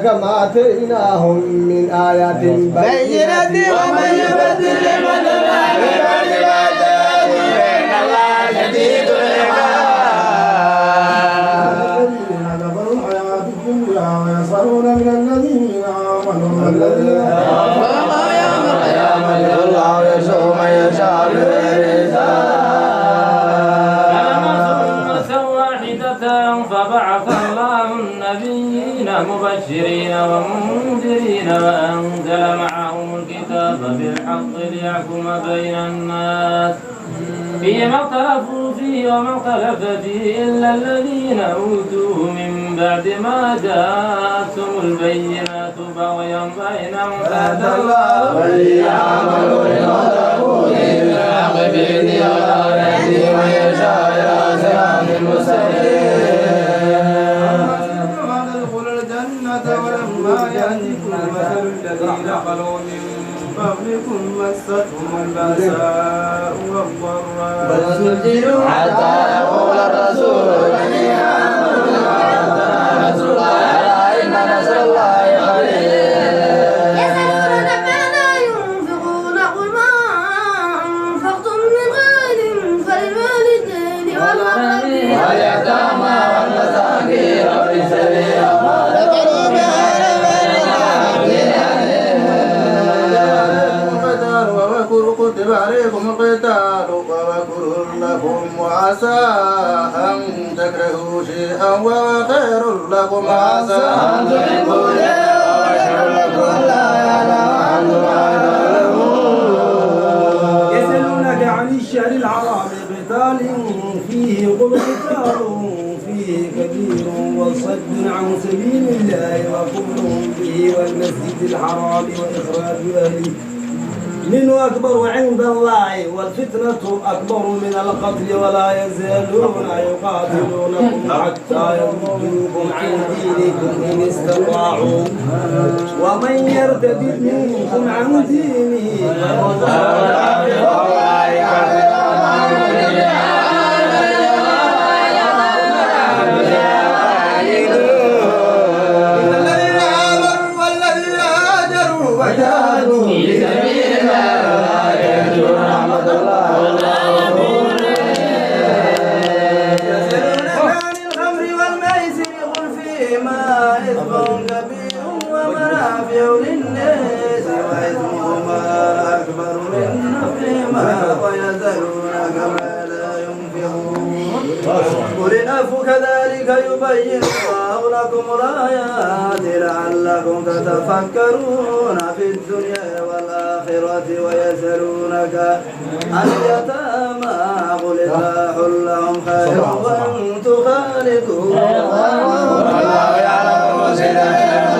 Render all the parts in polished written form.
كما آتيناهم من آيات بينات ومن يبدل نعمة الله من بعد ما جاءته فإن الله شديد العقاب. الذين كفروا الحياة الدنيا ويسخرون من الذين آمنوا الذين آمنوا يوم القيامة الله يسوع من يشاء بغير حساب. فبعث الله النبيين مبشرين ومنذرين وأنزل معهم الكتاب بالحق ليحكم بين الناس فيما اختلفوا فيه وما اختلف فيه إلا الذين أوتوه من بعد ما جاءتهم البينات بغيا بينهم فهدى الله وليعملوا لمطلبوا للحق بإذنه ولا يهدي من يشاء إلى صراط مستقيم. ولما يأتكم مثل الذين خلوا من قبلكم مستهم البأساء والضراء وزلزلوا حتى يقول الرسول والذين آمنوا نصر الله ألا إن نصر الله قريب. يسألونك ماذا ينفقون قل ما أنفقتم من خير فللوالدين والأقربين واليتامى والمساكين وابن السبيل كتب عليكم القتال وكره لكم وعسى أن تكرهوا شيئا وهو خير لكم وعسى أن تحبوا شيئا وهو شر لكم لا يعلم أنتم تعلمون. يسألونك عن الشهر الحرام قتال فيه قل قتال فيه كبير وصد عن سبيل الله وكفر به والمسجد الحرام وإخراج أهله منه أكبر عند الله والفتنة أكبر من القتل ولا يزالون يقاتلونكم حتى يردوكم عن دينكم إن استطاعوا ومن يرتد منكم عن دينه كذلك يبين الله لكم الآيات لعلكم تتفكرون في الدنيا والآخرة. ويسألونك عن اليتامى قل إصلاح لهم خير وأن تخالطوا والله يعلم مفسدكم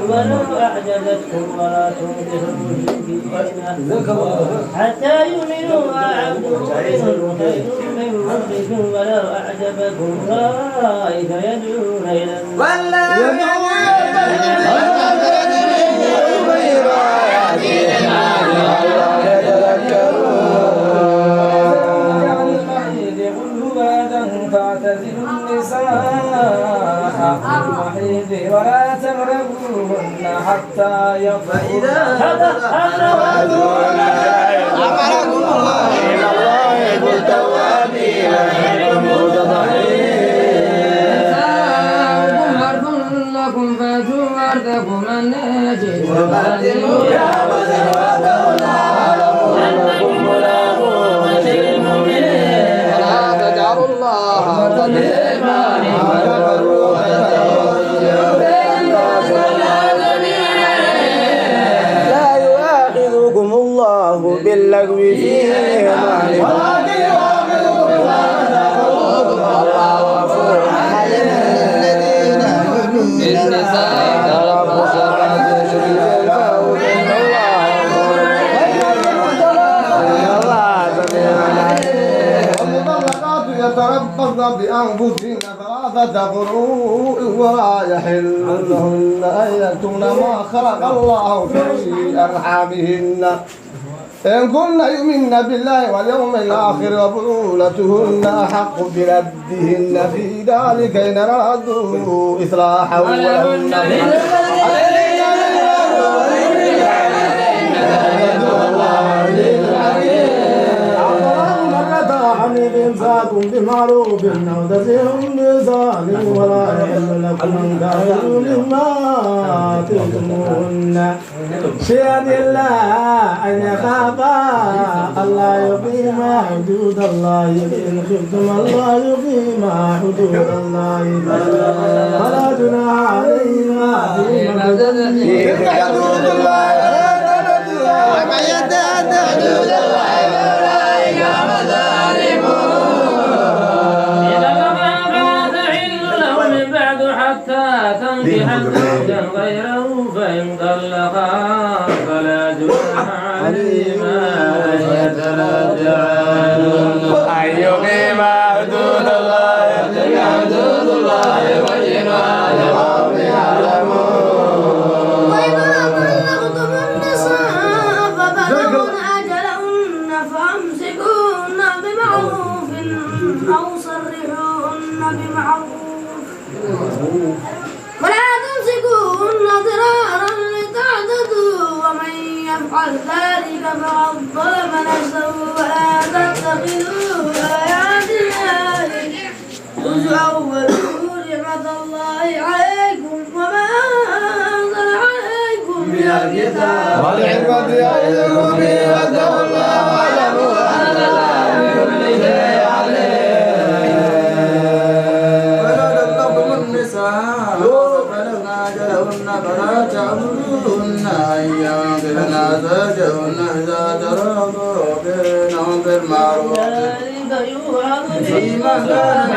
ولو أعجبتكم ولا تنكحوا حتى يؤمنوا وعبد مؤمن خير من ربكم ولو أعجبكم أولئك يدعون إلى فاعتزلوا النساء في المحيض ولا تقربوهن حتى يطهرن أمركم الله إن الله يحب التوابين ويحب المتطهرين. نساؤكم حرث لكم فأتوا حرثكم أنى شئتم وقدموا يا بدر وتولوا أنكم ملاقوا بشر المؤمنين ولا تجعلوا الله بالإيمان وكفروا لا يؤاخذكم الله باللغو في أيمانكم ولكن يؤاخذكم بما كسبت الله غفور حليم. الذين يؤمنون بالنساء تربص أربعة أشهر فأوفوا إن الله غفور إن الله سميع عليم. والمطلقات يتربصن بأنفسهن وقت غروب ولا يحل لهن أن يكتمن ما خلق الله في أرحامهن إن كن يؤمن بالله واليوم الآخر وبعولتهن أحق بردهن في ذلك إن أرادوا إصلاحا ولهن إمساك بمعروف أو تسير بإحسان ولا يحل لكم أن تأكلوا مما تؤتموهن شيئا إلا أن يخافا ألا يقيما حدود الله إن خفتم ألا يقيما حدود الله فلا جناح عليهما فيما تلك حدود الله ومن يتعد حدود الله فأولئك هم الظالمون. حتى تنكح زوجا غيره فإن طلقا فلا جناح عليهما أن يتراجعا أن يقيما حدود الله تلك حدود الله يبينها لقوم يعلمون. وإذا طلقتم النساء فبلغن أجلهن فأمسكوهن بمعروف أو سرحوهن بمعروف ولا تمسكوهن ضرارا لتعتدوا ومن يفعل ذلك فقد ظلم نفسه ولا تتخذوا آيات الله هزوا واذكروا نعمة الله عليكم وما أنزل عليكم من الكتاب والحكمة يعظكم به واتقوا الله واعلموا أن الله بكل شيء عليم. فبلغن أجلهن فلا تعبدوهن أن ينكحن أزواجهن إذا تراضوا بينهم بالمعروف فيما كان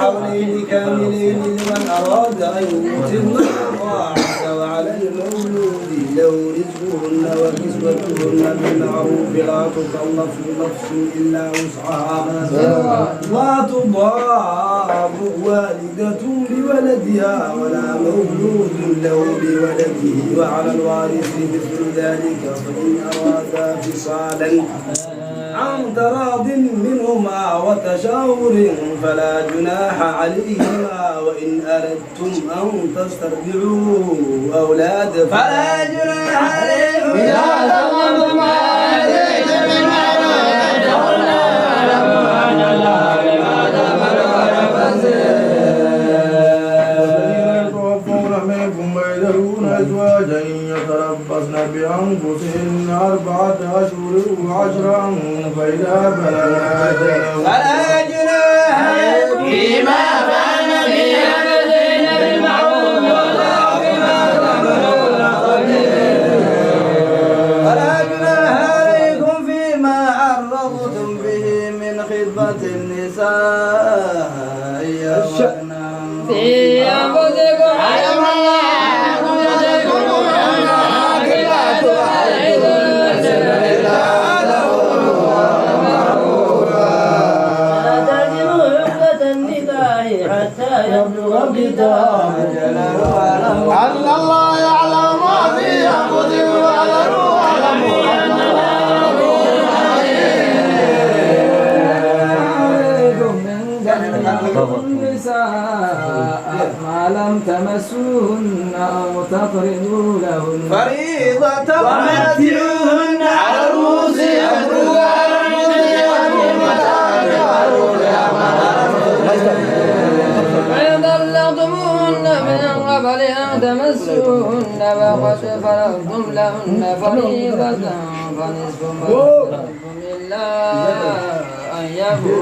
حولين كاملين لمن أراد أن يتم الرضاعة وعلى المولود له رزقهن وكسوتهن بالمعروف لا تكلف نفس إلا وسعها لا تضار والدة بولدها ولا مولود له بولده وعلى الوارث مثل ذلك فإن أرادا فصالا عن تراض منهما وتشاور فلا جناح عليهما وإن أردتم أن تسترضعوا أولاد فلا جناح عليهم إذا سلمتم ما آتيتم بالمعروف يتوفون منكم ويذرون أزواجا يتربصن بأنفسهن 4 أشهر و10 فإذا بلغن أجلهن فلا جناح عليكم فيما فعلن في أنفسهن بالمعروف والله بما تعملون فلا جناح عليكم فيما عرضتم به من خطبة النساء في أنفسكم علم الله تشركون ولكن لا تواعدون سبيلا لا تعزموا عقدة النكاح حتى يبلغ الكتاب أن الله يعلم ما في أنفسكم واعلموا أن الله غفور عليكم النساء ما لم تمسوهن أو تقرضوا لهن فريضة ومتعوهن على الموسع وعلى المقتر فإن طلقتموهن من قبل أن تمسوهن وقد فرضتم لهن فريضة فنصف ما فرضتم إلا أن يعفو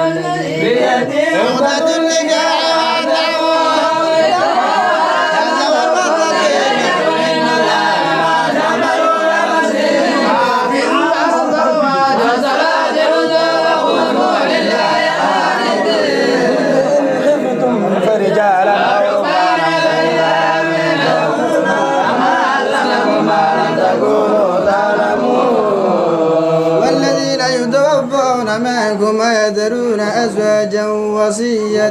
الذي بيده عقدة النكاح فرجالا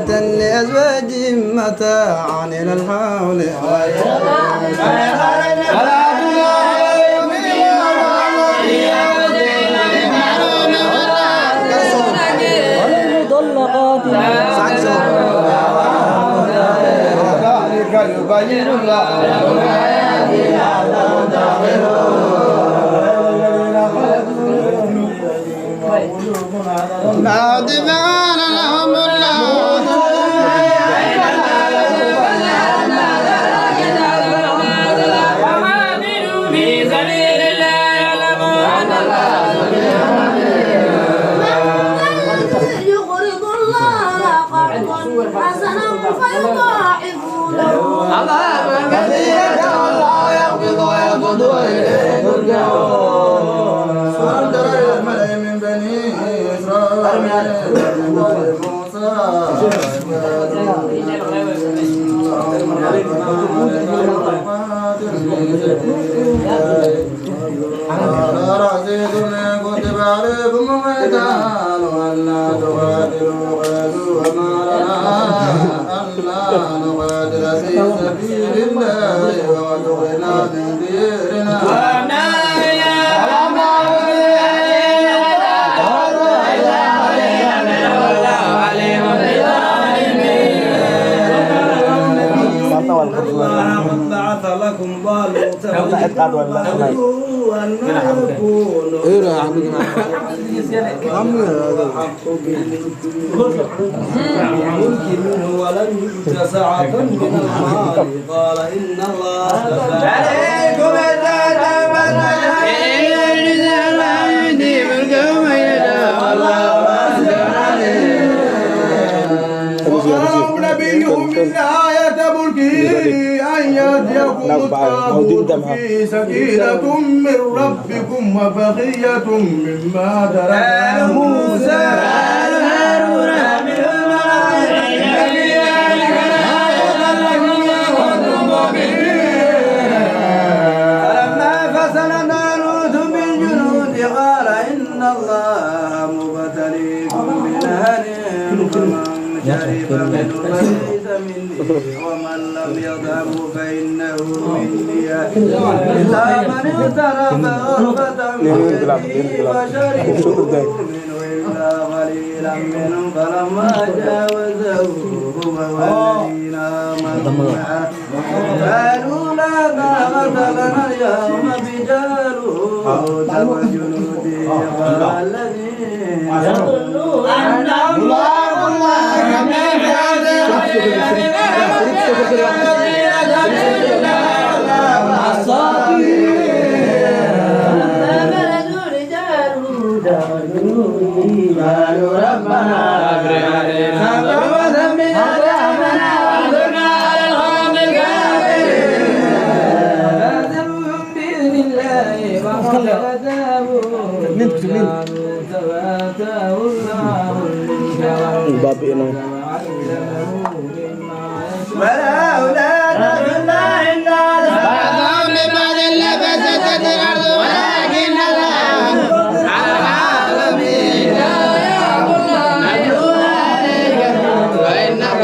وصية لأزواجهم متاعا إلى الحول والمطلقات كذلك يبين الله لكم آياته لعلكم تعقلون بعد ما لهم الله في سبيل الله يعلمون يقرض الله قرضا حسنا فيضاعفه له الله يقبض ويبسط وإليه ترجعون سورة الملأ من بني إسرائيل موسى رأسيتم إن كتب عليكم القتال وألا تقاتلوا قالوا وما لنا ألا نقاتل في سبيل الله وادخلنا من ديرنا بعث لكم ضالوت أن يكون ولم يؤت سعة من المال قال إن الله عليكم وقال نبيهم من آية ملكه أن يأتيكم الطاغوت في سكينة من ربكم وبقية مما ترك موسى فلما فصل طالوت بالجنود قال إن الله مبتليكم بنهر فمن شرب منه فليس مني ومن لم يطعمه فإنه مني إلا من اغترف غرفة من يده فشربوا منه إلا قليلا منهم فلما جاوزه هو والذين آمنوا معه قالوا لا طاقة لنا اليوم بجالوت وجنوده قال الذين يظنون أنهم فلما بلغوا رجالهم وجنوده قالوا ربنا أفرغ علينا ضربة من عذابنا وانصرنا على القوم الكافرين فاعذرهم بإذن الله وقد أتاهم جالوت وآتاه الله الملك وعلمه مما يشاء ولا أولاد بالله إلا بعضهم ببعض لبست الأرض ولكن الله على العالمين ندعو عليك وإنك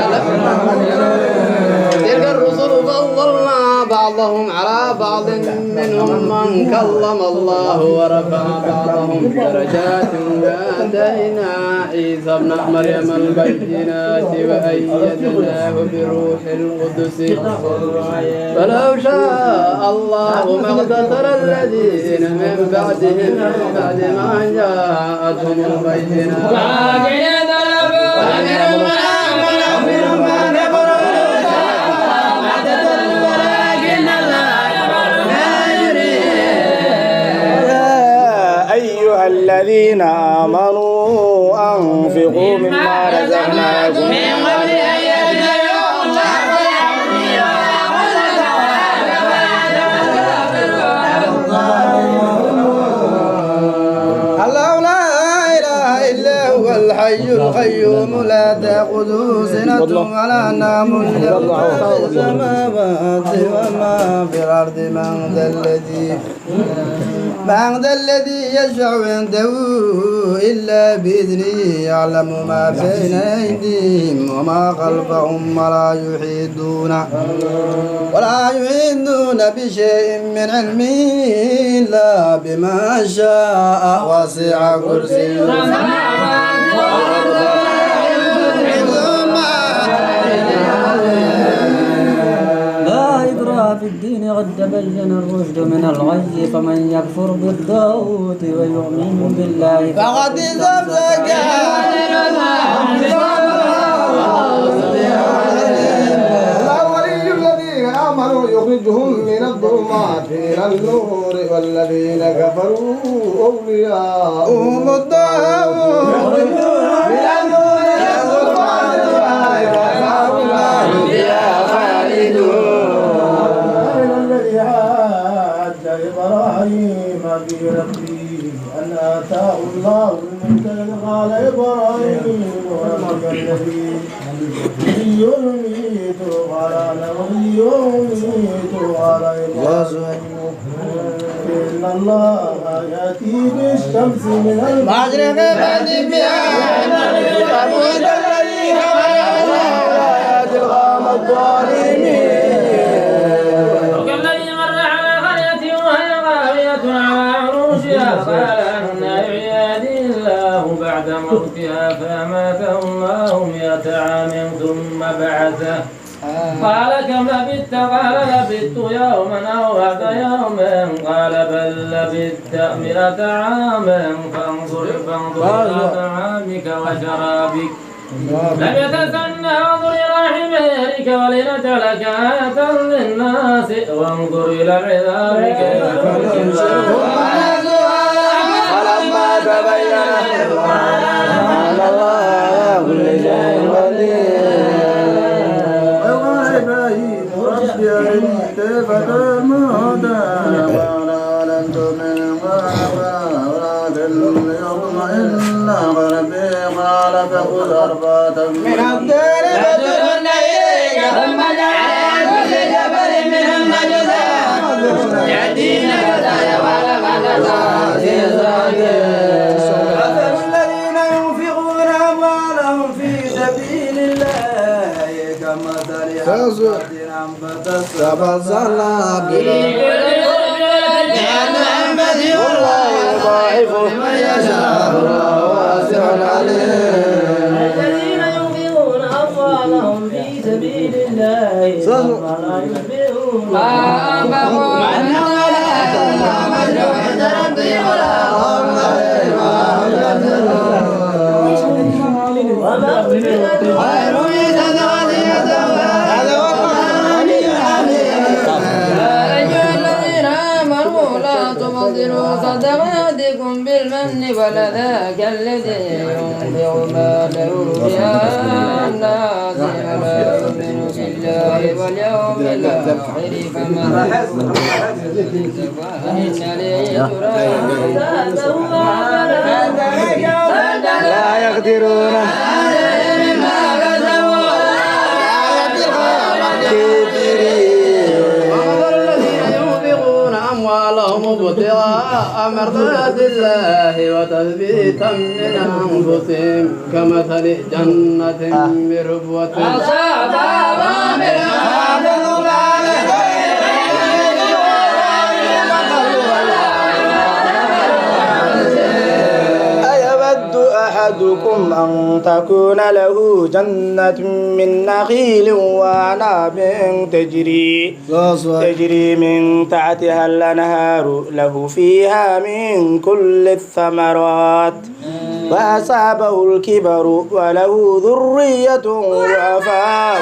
تلك الرسل فضلنا بعضهم على بعض منهم من كلم الله ورفع بعضهم درجات وآتينا عيسى ابن مريم البينات وأيدناه بروح القدس فلو شاء الله ما اقتتل الذين من بعدهم من بعد ما جاءتهم البينات ولكن منهم من كفروا ولكن الله ما يريد. يا أيها الذين آمنوا أنفقوا مما رزقناكم من قبل أن يأتي يوم الله لا إله إلا هو الحي القيوم لا تأخذه سنة آية ولنا ملك السماوات وما في الأرض من ذا الذي يشفع عنده إلا بإذنه يعلم ما بين أيديهم وما خلفهم ولا يحيطون بشيء من علمه إلا بما شاء وسع كرسيه في الدين قد تبين الرشد من الغي فمن يكفر بالطاغوت ويؤمن بالله فقد استمسك ولي الذين آمنوا يخرجهم من الظلمات إلى النور والذين كفروا أولياؤهم الطاغوت من النور إلى الظلمات إبراهيم في ربه أن آتاه الله الملك قال إبراهيم ربك الذي يميت قال أنا يميت قال إبراهيم إن الله يأتي بالشمس من المشرق فأتي بها فبهت الذي كفر ولا يأتي القوم الظالمين. قال أن عبادي الله بعد موتها فأماته الله 100 عام ثم بعثه قال كم لبثت قال لبثت يوما أو بعد يوم قال بل لبثت 100 عام فانظر إلى طعامك وشرابك لم يتسنى انظر إلى حمارك ولنجعلك آية للناس وانظر إلى العظام كيف ننشزها فلما تبين أن الله كل شيء قدير وقال إبراهيم رب أرني كيف تموت قال لن تؤمن ولكن ليطمئن قلبي قال فخذ 4 من الطير فاصبرن إليك ثم اجعل كل جبل منهن جزءا يأتينا غداة مثل الذين ينفقون أموالهم في سبيل الله كمثل حبة أنبتت 7 سنابل والله يضاعف لمن يشاء والله واسع عليم. الذين ينفقون أموالهم في سبيل الله ثم لا يتبعون ما أنفقوا عنه ولا مجروا عند ربي ولا خوف عليهم ولا هم يحزنون ومغفرة خير من صدقة يا أيها الذين آمنوا لا تبطلوا صدقاتكم بالمن والأذى كالذي ينفق ماله رئاء الناس ولا يؤمن بالله واليوم الآخر فمن لا يقدرون ابتغاء مرضات الله وتثبيتا من أنفسهم كمثل جنة بربوة أصابها من أيود أحدكم أن تكون له جنة من نخيل وعناب تجري من تحتها الأنهار له فيها من كل الثمرات فأصابه الكبر وله ذرية ضعفاء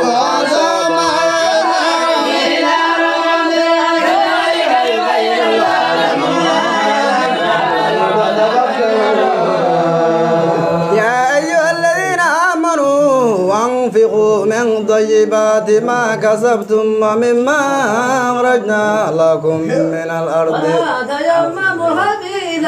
وأنفقوا من طيبات ما كسبتم ومما أخرجنا لكم من الأرض ولا تيمموا الخبيث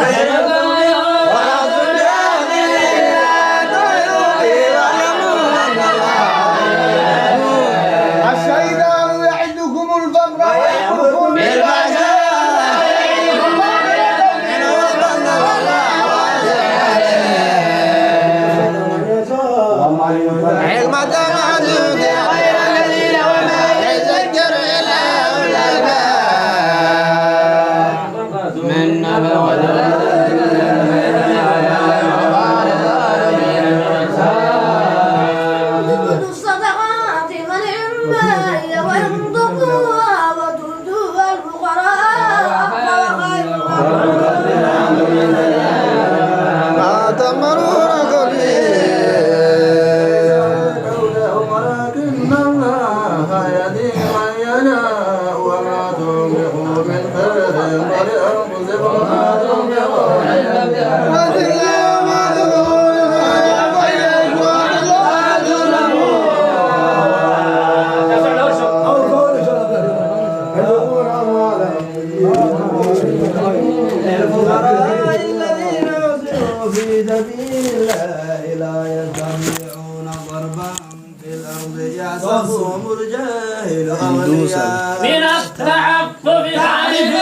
من التعفف تعرف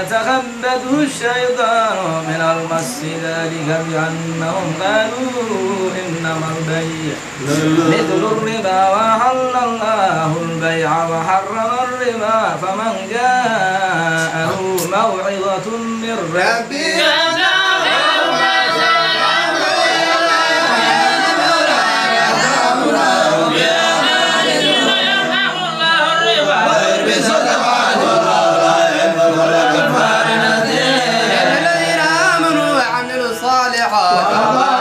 يتخبطه الشيطان من المس ذلك بأنهم قالوا إنما البيع مثل الربا وأحل الله البيع وحرم الربا فمن جاءه موعظة من ربه الصالحات